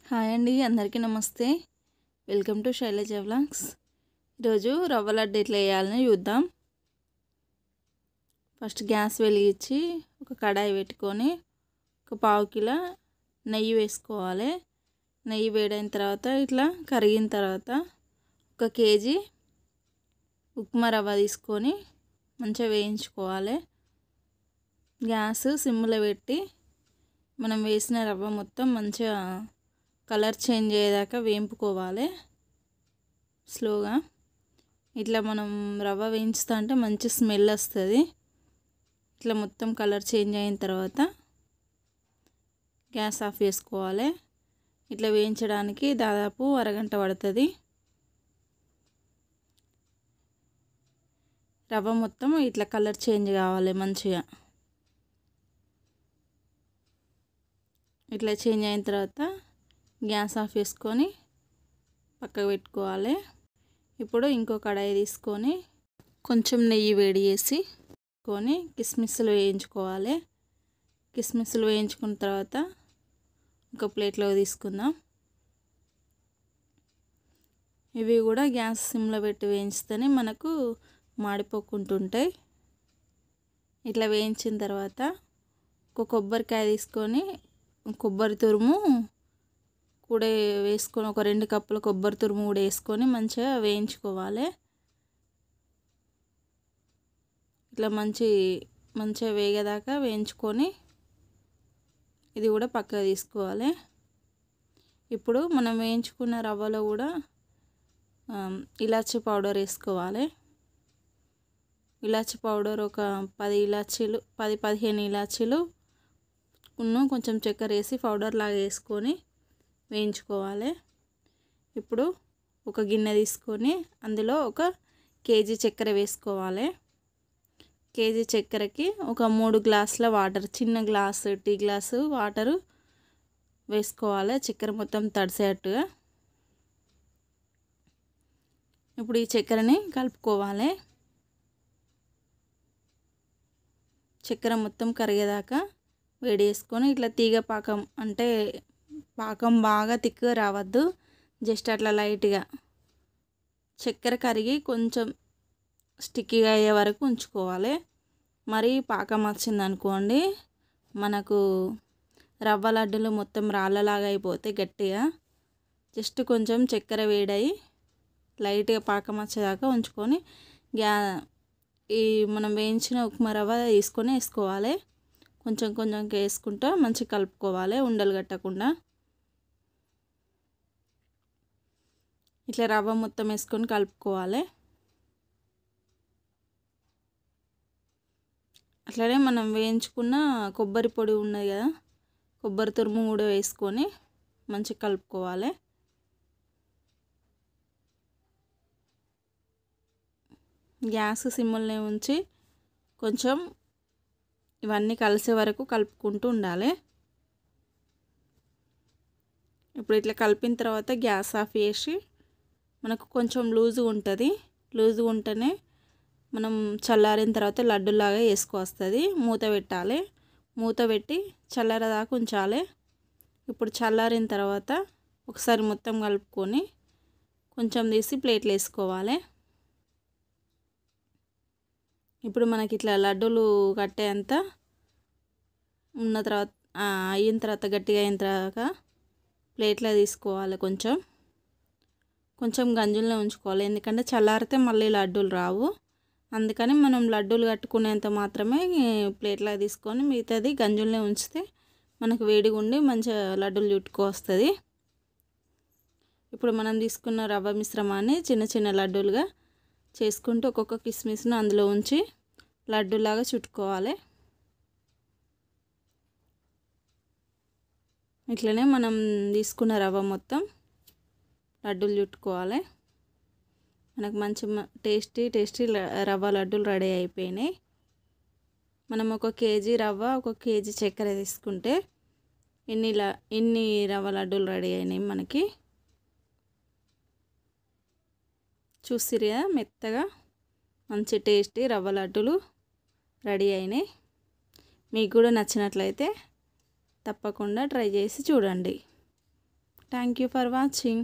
Hi అండి, అందరికీ నమస్తే. Welcome to Shailaja vlogs. ఈరోజు రవ్వ లడ్డు ఎట్లా వేయాలని చూద్దాం. ఫస్ట్ గ్యాస్ వెలిగించి ఒక కడాయి పెట్టుకొని ఒక పావు కిలో నెయ్యి వేసుకోవాలి. నెయ్యి వేడైన తర్వాత ఇట్లా కరిగిన తర్వాత 1 కేజీ ఉప్మా రవ్వ తీసుకొని మంచిగా వేయించుకోవాలి. గ్యాస్ సిమ్లో పెట్టి మనం వేసిన రవ్వ మొత్తం మంచిగా కలర్ చేంజ్ అయ్యేదాకా వేయించుకోవాలి స్లోగా. ఇట్లా మనం రవ్వ వేయించుతా అంటే మంచి స్మెల్ వస్తుంది. ఇట్లా మొత్తం కలర్ చేంజ్ అయిన తర్వాత గ్యాస్ ఆఫ్ చేసుకోవాలి. ఇట్లా వేయించడానికి దాదాపు అరగంట పడుతుంది. రవ్వ మొత్తం ఇట్లా కలర్ చేంజ్ కావాలి మంచిగా. ఇట్లా చేంజ్ అయిన తర్వాత గ్యాస్ ఆఫ్ చేసుకొని పక్కకు పెట్టుకోవాలి. ఇప్పుడు ఇంకో కడాయి తీసుకొని కొంచెం నెయ్యి వేడి చేసి కిస్మిస్లు వేయించుకోవాలి. కిస్మిస్లు వేయించుకున్న తర్వాత ఒక ప్లేట్లో తీసుకుందాం. ఇవి కూడా గ్యాస్ సిమ్లో పెట్టి వేయించితేనే మనకు మాడిపోకుంటుంటాయి. ఇట్లా వేయించిన తర్వాత ఒక కొబ్బరికాయ తీసుకొని కొబ్బరి తురుము కూడా వేసుకొని ఒక 2 కప్పుల కొబ్బరి తురుము కూడా వేసుకొని మంచిగా వేయించుకోవాలి. ఇట్లా మంచిగా వేగేదాకా వేయించుకొని ఇది కూడా పక్కకు తీసుకోవాలి. ఇప్పుడు మనం వేయించుకున్న రవ్వలో కూడా ఇలాచీ పౌడర్ వేసుకోవాలి. ఇలాచీ పౌడర్ ఒక 10 ఇలాచీలు 10-15 ఇలాచీలు కొంచెం చక్కెర వేసి పౌడర్ లాగా వేసుకొని వేయించుకోవాలి. ఇప్పుడు ఒక గిన్నె తీసుకొని అందులో 1 కేజీ చక్కెర వేసుకోవాలి. కేజీ చక్కెరకి ఒక 3 గ్లాసుల వాటర్, చిన్న గ్లాసు టీ గ్లాసు వాటరు వేసుకోవాలి చక్కెర మొత్తం తడిసేట్టుగా. ఇప్పుడు ఈ చక్కెరని కలుపుకోవాలి. చక్కెర మొత్తం కరిగేదాకా వేడి చేసుకొని ఇట్లా తీగ పాకం అంటే పాకం బాగా తిక్కుగా రావద్దు, జస్ట్ అట్లా లైట్గా చక్కెర కరిగి కొంచెం స్టిక్కీగా అయ్యే వరకు ఉంచుకోవాలి. మరి పాకం వచ్చిందనుకోండి మనకు రవ్వ లడ్డులు మొత్తం రాళ్ళలాగా అయిపోతే గట్టిగా. జస్ట్ కొంచెం చక్కెర వేడయి లైట్గా పాకం వచ్చేదాకా ఉంచుకొని ఈ మనం వేయించిన ఉప్మా రవ్వ తీసుకొని వేసుకోవాలి. కొంచెం వేసుకుంటూ మంచిగా కలుపుకోవాలి ఉండలు కట్టకుండా. ఇట్లా రవ్వ మొత్తం వేసుకొని కలుపుకోవాలి. అట్లనే మనం వేయించుకున్న కొబ్బరి పొడి ఉన్నది కదా, కొబ్బరి తురుము కూడా వేసుకొని మంచిగా కలుపుకోవాలి. గ్యాస్ సిమ్లోనే ఉంచి కొంచెం ఇవన్నీ కలిసే వరకు కలుపుకుంటూ ఉండాలి. ఇప్పుడు ఇట్లా కలిపిన తర్వాత గ్యాస్ ఆఫ్ చేసి మనకు కొంచెం లూజుగా ఉంటుంది. లూజుగా ఉంటేనే మనం చల్లారిన తర్వాత లడ్డులాగా వేసుకొస్తుంది. మూత పెట్టాలి. మూత పెట్టి చల్లారేదాకా ఉంచాలి. ఇప్పుడు చల్లారిన తర్వాత ఒకసారి మొత్తం కలుపుకొని కొంచెం తీసి ప్లేట్లు వేసుకోవాలి. ఇప్పుడు మనకి ఇట్లా లడ్డూలు కట్టేంత ఉన్న తర్వాత అయిన తర్వాత గట్టిగా అయిన తర్వాత ప్లేట్లో తీసుకోవాలి. కొంచెం గంజులనే ఉంచుకోవాలి, ఎందుకంటే చల్లారితే మళ్ళీ లడ్డూలు రావు. అందుకని మనం లడ్డూలు కట్టుకునేంత మాత్రమే ప్లేట్లో తీసుకొని మిగతాది గంజులనే ఉంచితే మనకు వేడిగా ఉండి మంచిగా లడ్డూలు చుట్టుకొస్తుంది. ఇప్పుడు మనం తీసుకున్న రవ్వ మిశ్రమాన్ని చిన్న చిన్న లడ్డూలుగా చేసుకుంటూ ఒక్కొక్క కిస్మిస్ను అందులో ఉంచి లడ్డూలాగా చుట్టుకోవాలి. ఇట్లనే మనం తీసుకున్న రవ్వ మొత్తం లడ్డూలు చుట్టుకోవాలి. మనకు మంచి టేస్టీ రవ్వ లడ్డూలు రెడీ అయిపోయినాయి. మనం 1 కేజీ రవ్వ 1 కేజీ చక్కెర తీసుకుంటే ఇన్ని రవ్వ లడ్డూలు రెడీ అయినాయి మనకి. చూసిరుగా మెత్తగా మంచి టేస్టీ రవ్వ లడ్డూలు రెడీ అయినాయి. మీకు కూడా నచ్చినట్లయితే తప్పకుండా ట్రై చేసి చూడండి. Thank you for watching.